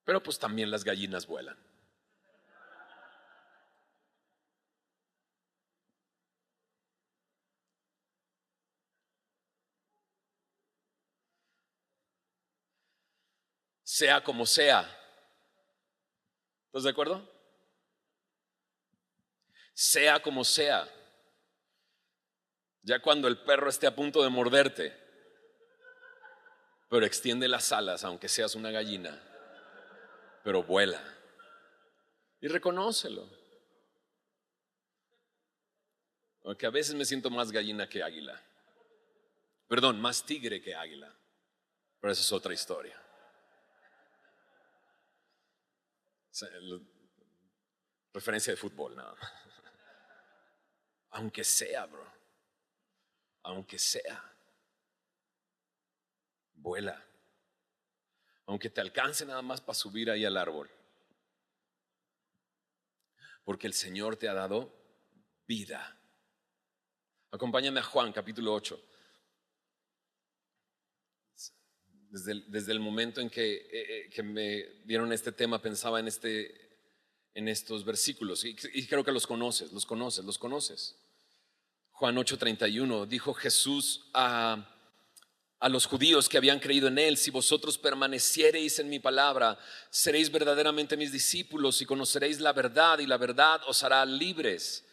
Pero pues también las gallinas vuelan. Sea como sea. ¿Estás de acuerdo? Sea como sea. Ya cuando el perro esté a punto de morderte, pero extiende las alas, aunque seas una gallina, pero vuela. Y reconócelo. Porque a veces me siento más gallina que águila. Perdón, más tigre que águila. Pero esa es otra historia. Referencia de fútbol, nada más. Aunque sea, bro. Aunque sea. Vuela. Aunque te alcance nada más para subir ahí al árbol. Porque el Señor te ha dado vida. Acompáñame a Juan capítulo 8. Desde el momento en que me dieron este tema pensaba en estos versículos y creo que los conoces. Juan 8:31 dijo Jesús a a los judíos que habían creído en él: si vosotros permaneciereis en mi palabra, seréis verdaderamente mis discípulos y conoceréis la verdad, y la verdad os hará libres.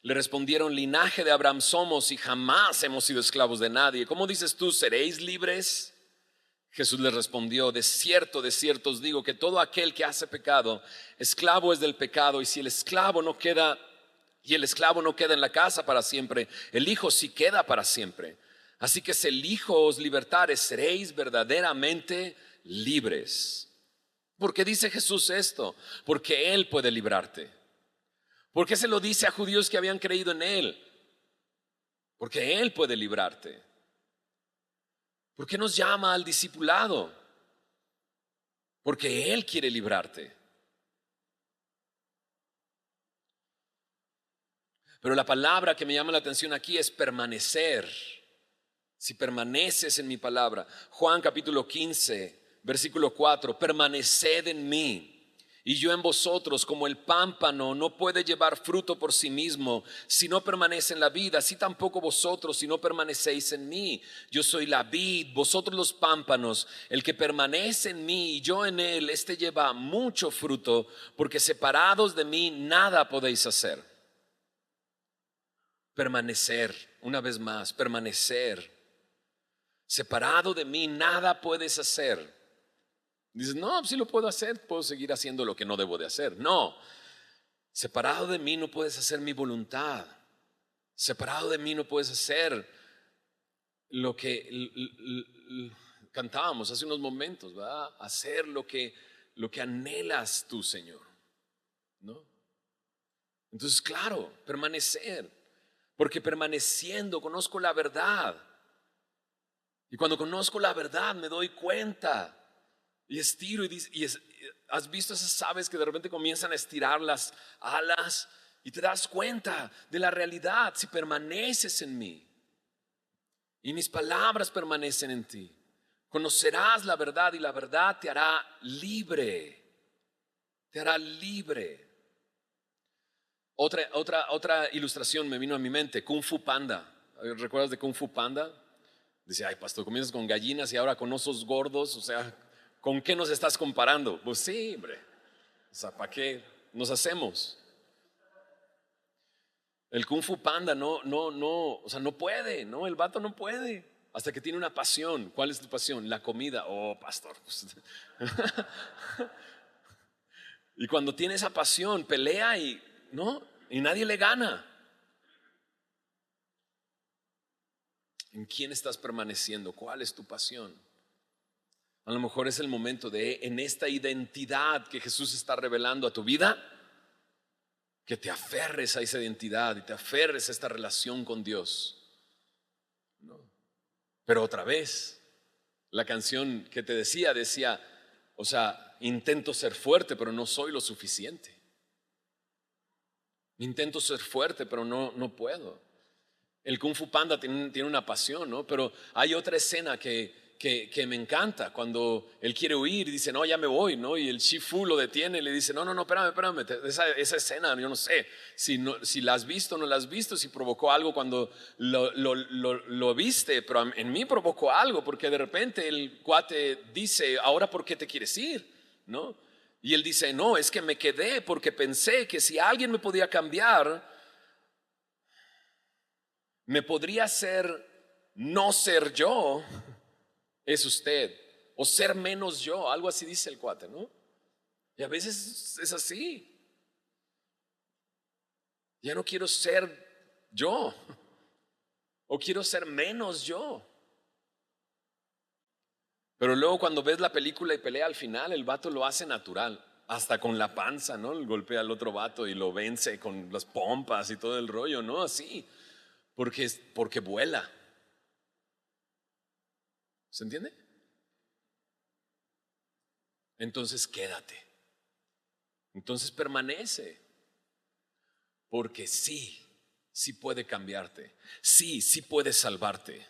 Le respondieron: linaje de Abraham somos y jamás hemos sido esclavos de nadie. ¿Cómo dices tú, seréis libres? Jesús les respondió: de cierto os digo que todo aquel que hace pecado, esclavo es del pecado. Y si el esclavo no queda en la casa para siempre, el Hijo sí queda para siempre. Así que si el Hijo os libertare, seréis verdaderamente libres. ¿Por qué dice Jesús esto? Porque Él puede librarte. ¿Por qué se lo dice a judíos que habían creído en Él? Porque Él puede librarte. ¿Por qué nos llama al discipulado? Porque Él quiere librarte. Pero la palabra que me llama la atención aquí es permanecer. Si permaneces en mi palabra. Juan capítulo 15, versículo 4: permaneced en mí y yo en vosotros. Como el pámpano no puede llevar fruto por sí mismo si no permanece en la vid, así tampoco vosotros si no permanecéis en mí. Yo soy la vid, vosotros los pámpanos. El que permanece en mí y yo en él, este lleva mucho fruto, porque separados de mí nada podéis hacer. Permanecer, una vez más, permanecer. Separado de mí nada puedes hacer. Dices: no, sí lo puedo hacer, puedo seguir haciendo lo que no debo de hacer. No, separado de mí no puedes hacer mi voluntad. Separado de mí no puedes hacer lo que cantábamos hace unos momentos, ¿verdad? Hacer lo que anhelas tú, Señor, ¿no? Entonces, claro, permanecer, porque permaneciendo conozco la verdad. Y cuando conozco la verdad me doy cuenta y estiro ¿has visto esas aves que de repente comienzan a estirar las alas? Y te das cuenta de la realidad si permaneces en mí y mis palabras permanecen en ti. Conocerás la verdad y la verdad te hará libre. Te hará libre. Otra ilustración me vino a mi mente: Kung Fu Panda. ¿Recuerdas de Kung Fu Panda? Dice: ay, pastor, comienzas con gallinas y ahora con osos gordos. O sea, ¿con qué nos estás comparando? Pues sí, hombre. O sea, ¿para qué nos hacemos? El Kung Fu Panda o sea, no puede, ¿no? El vato no puede. Hasta que tiene una pasión. ¿Cuál es tu pasión? La comida. Oh, pastor. Y cuando tiene esa pasión, pelea y nadie le gana. ¿En quién estás permaneciendo? ¿Cuál es tu pasión? A lo mejor es el momento en esta identidad que Jesús está revelando a tu vida, que te aferres a esa identidad y te aferres a esta relación con Dios, ¿no? Pero otra vez, la canción que te decía, o sea, intento ser fuerte, pero no soy lo suficiente. Intento ser fuerte, pero no puedo. El Kung Fu Panda tiene una pasión, ¿no? Pero hay otra escena que me encanta, cuando él quiere huir y dice: no, ya me voy, ¿no? Y el Shifu lo detiene y le dice: no, espérame. Esa escena, yo no sé si la has visto o no la has visto, si provocó algo cuando lo viste, pero en mí provocó algo, porque de repente el cuate dice: ahora, ¿por qué te quieres ir? ¿No? Y él dice: no, es que me quedé porque pensé que si alguien me podía cambiar, me podría hacer no ser yo, es usted, o ser menos yo, algo así dice el cuate, ¿no? Y a veces es así. Ya no quiero ser yo, o quiero ser menos yo. Pero luego cuando ves la película y pelea al final, el vato lo hace natural, hasta con la panza, ¿no? El golpea al otro vato y lo vence con las pompas y todo el rollo, ¿no? Así, porque vuela. ¿Se entiende? Entonces quédate. Entonces permanece. Porque sí puede cambiarte. Sí puede salvarte.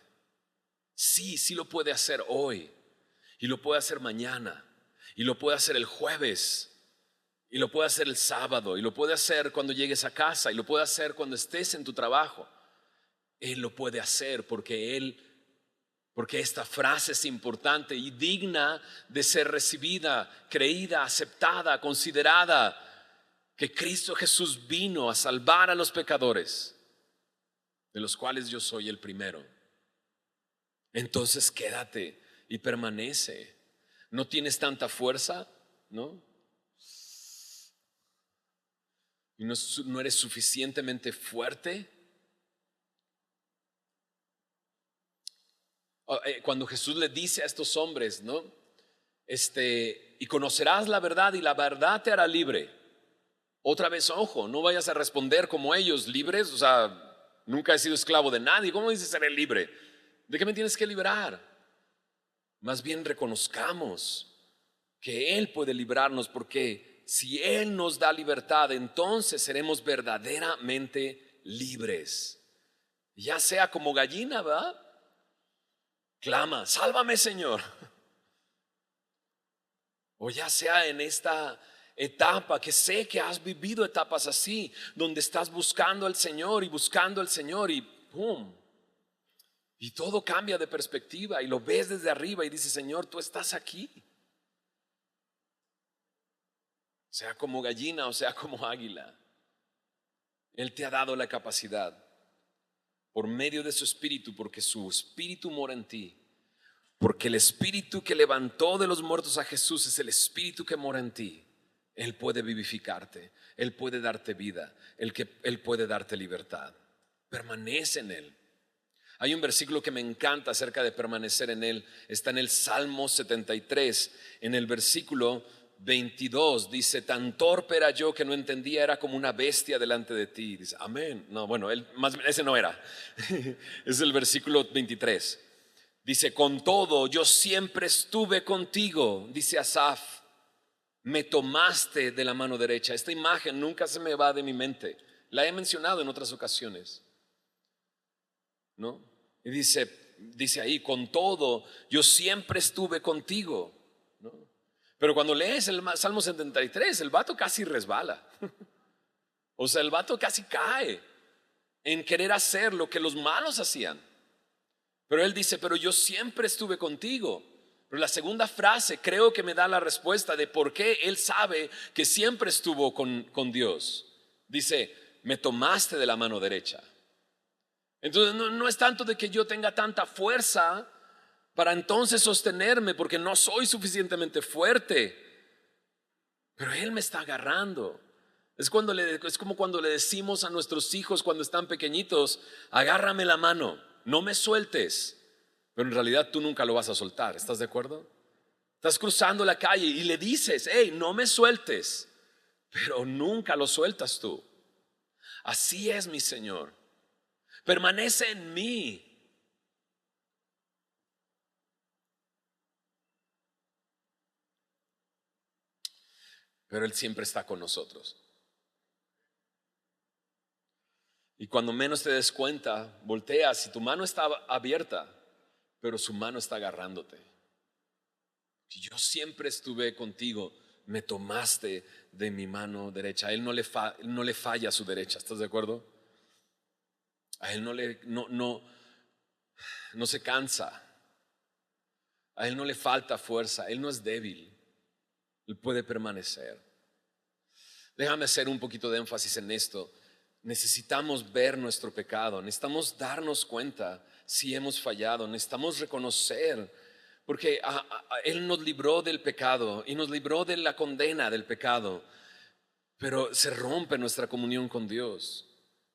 Sí lo puede hacer hoy. Y lo puede hacer mañana. Y lo puede hacer el jueves. Y lo puede hacer el sábado. Y lo puede hacer cuando llegues a casa. Y lo puede hacer cuando estés en tu trabajo. Él lo puede hacer porque Él Porque esta frase es importante y digna de ser recibida, creída, aceptada, considerada, que Cristo Jesús vino a salvar a los pecadores, de los cuales yo soy el primero. Entonces quédate y permanece. ¿No tienes tanta fuerza? ¿No? ¿Y no eres suficientemente fuerte? Cuando Jesús le dice a estos hombres, ¿no? Y conocerás la verdad y la verdad te hará libre. Otra vez, ojo, no vayas a responder como ellos, libres, o sea, nunca he sido esclavo de nadie. ¿Cómo dices seré libre? ¿De qué me tienes que liberar? Más bien reconozcamos que Él puede librarnos, porque si Él nos da libertad, entonces seremos verdaderamente libres. Ya sea como gallina, ¿verdad? Clama, sálvame, Señor. O ya sea en esta etapa, que sé que has vivido etapas así, donde estás buscando al Señor y ¡pum! Y todo cambia de perspectiva y lo ves desde arriba y dices, Señor, tú estás aquí. Sea como gallina o sea como águila, Él te ha dado la capacidad por medio de su espíritu, porque su espíritu mora en ti. Porque el espíritu que levantó de los muertos a Jesús es el espíritu que mora en ti. Él puede vivificarte, Él puede darte vida, Él puede darte libertad. Permanece en Él. Hay un versículo que me encanta acerca de permanecer en Él. Está en el Salmo 73, en el versículo 22. Dice, tan torpe era yo que no entendía, era como una bestia delante de ti. Dice, amén. No, bueno, ese no era. Es el versículo 23. Dice, con todo, yo siempre estuve contigo, dice Asaf, me tomaste de la mano derecha. Esta imagen nunca se me va de mi mente. La he mencionado en otras ocasiones, ¿no? Y dice ahí, con todo, yo siempre estuve contigo, ¿no? Pero cuando lees el Salmo 73, el vato casi resbala. O sea, el vato casi cae en querer hacer lo que los malos hacían. Pero él dice, pero yo siempre estuve contigo. Pero la segunda frase creo que me da la respuesta de por qué él sabe que siempre estuvo con Dios. Dice, me tomaste de la mano derecha. Entonces no es tanto de que yo tenga tanta fuerza para entonces sostenerme, porque no soy suficientemente fuerte. Pero Él me está agarrando. Es como cuando le decimos a nuestros hijos cuando están pequeñitos, agárrame la mano, no me sueltes. Pero en realidad tú nunca lo vas a soltar, ¿estás de acuerdo? Estás cruzando la calle y le dices, hey, no me sueltes. Pero nunca lo sueltas tú. Así es mi Señor. Permanece en mí. Pero Él siempre está con nosotros. Y cuando menos te des cuenta, volteas y tu mano está abierta, pero su mano está agarrándote. Y yo siempre estuve contigo, me tomaste de mi mano derecha. A Él no le falla a su derecha, ¿estás de acuerdo? A Él no se cansa. A Él no le falta fuerza. Él no es débil. Él puede permanecer. Déjame hacer un poquito de énfasis en esto. Necesitamos ver nuestro pecado. Necesitamos darnos cuenta si hemos fallado. Necesitamos reconocer. Porque Él nos libró del pecado y nos libró de la condena del pecado. Pero se rompe nuestra comunión con Dios.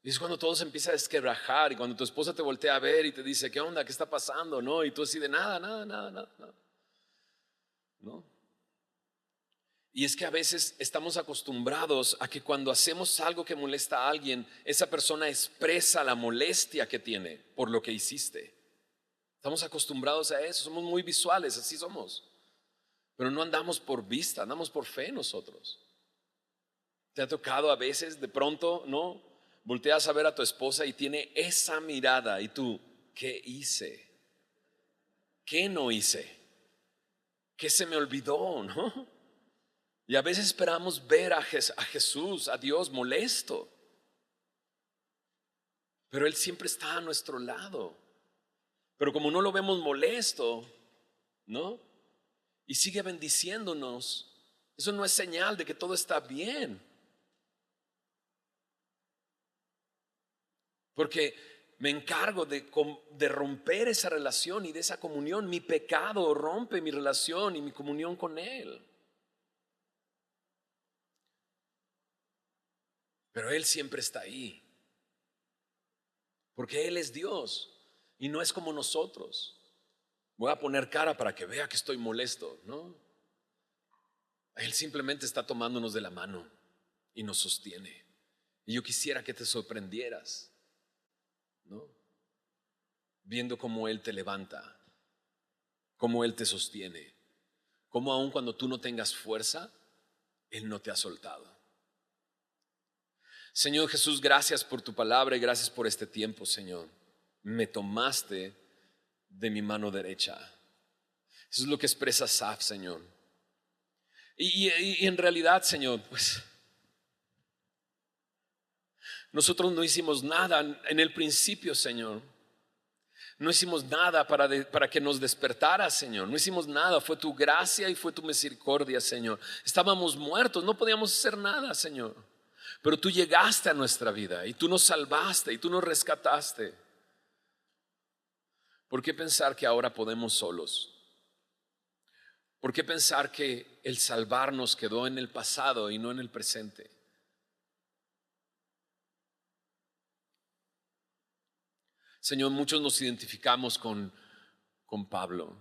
Y es cuando todo se empieza a desquebrajar y cuando tu esposa te voltea a ver y te dice, ¿qué onda? ¿Qué está pasando? ¿No? Y tú así de nada. ¿No? Y es que a veces estamos acostumbrados a que cuando hacemos algo que molesta a alguien, esa persona expresa la molestia que tiene por lo que hiciste. Estamos acostumbrados a eso, somos muy visuales, así somos. Pero no andamos por vista, andamos por fe nosotros. ¿Te ha tocado a veces de pronto, no? Volteas a ver a tu esposa y tiene esa mirada y tú, ¿qué hice? ¿Qué no hice? ¿Qué se me olvidó, no? Y a veces esperamos ver a Jesús, a Dios molesto. Pero Él siempre está a nuestro lado. Pero como no lo vemos molesto, ¿no? Y sigue bendiciéndonos, eso no es señal de que todo está bien. Porque me encargo de romper esa relación y de esa comunión. Mi pecado rompe mi relación y mi comunión con Él. Pero Él siempre está ahí. Porque Él es Dios y no es como nosotros. Voy a poner cara para que vea que estoy molesto, ¿no? Él simplemente está tomándonos de la mano y nos sostiene. Y yo quisiera que te sorprendieras, ¿no? Viendo cómo Él te levanta, cómo Él te sostiene, cómo aun cuando tú no tengas fuerza, Él no te ha soltado. Señor Jesús, gracias por tu palabra y gracias por este tiempo, Señor. Me tomaste de mi mano derecha. Eso es lo que expresa Asaf, Señor. Y en realidad, Señor, pues nosotros no hicimos nada en el principio, Señor. No hicimos nada para que nos despertara, Señor. No hicimos nada, fue tu gracia y fue tu misericordia, Señor. Estábamos muertos, no podíamos hacer nada, Señor. Pero tú llegaste a nuestra vida y tú nos salvaste y tú nos rescataste. ¿Por qué pensar que ahora podemos solos? ¿Por qué pensar que el salvarnos quedó en el pasado y no en el presente? Señor, muchos nos identificamos con Pablo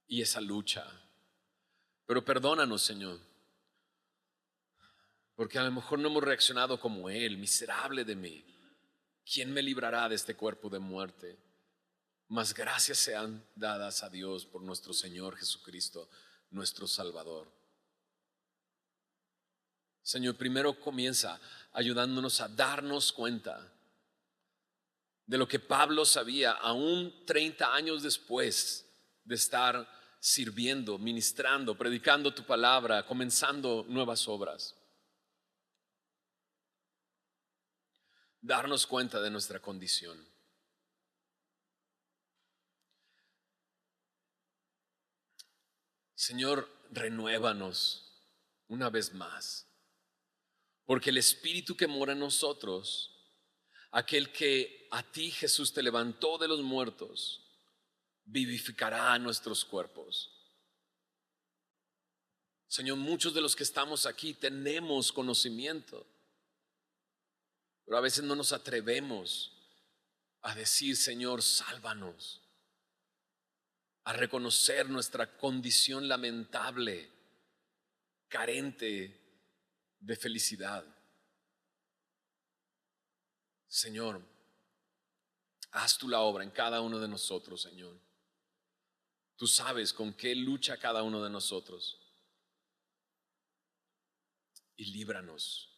y esa lucha. Pero perdónanos, Señor, porque a lo mejor no hemos reaccionado como Él. Miserable de mí, ¿quién me librará de este cuerpo de muerte? Mas gracias sean dadas a Dios por nuestro Señor Jesucristo, nuestro Salvador. Señor, primero comienza ayudándonos a darnos cuenta de lo que Pablo sabía aún 30 años después de estar sirviendo, ministrando, predicando tu palabra, comenzando nuevas obras. Darnos cuenta de nuestra condición. Señor, renuévanos una vez más, porque el Espíritu que mora en nosotros, aquel que a ti, Jesús, te levantó de los muertos, vivificará nuestros cuerpos. Señor, muchos de los que estamos aquí tenemos conocimiento, pero a veces no nos atrevemos a decir: Señor, sálvanos, a reconocer nuestra condición lamentable, carente de felicidad. Señor, haz tú la obra en cada uno de nosotros, Señor. Tú sabes con qué lucha cada uno de nosotros. Y líbranos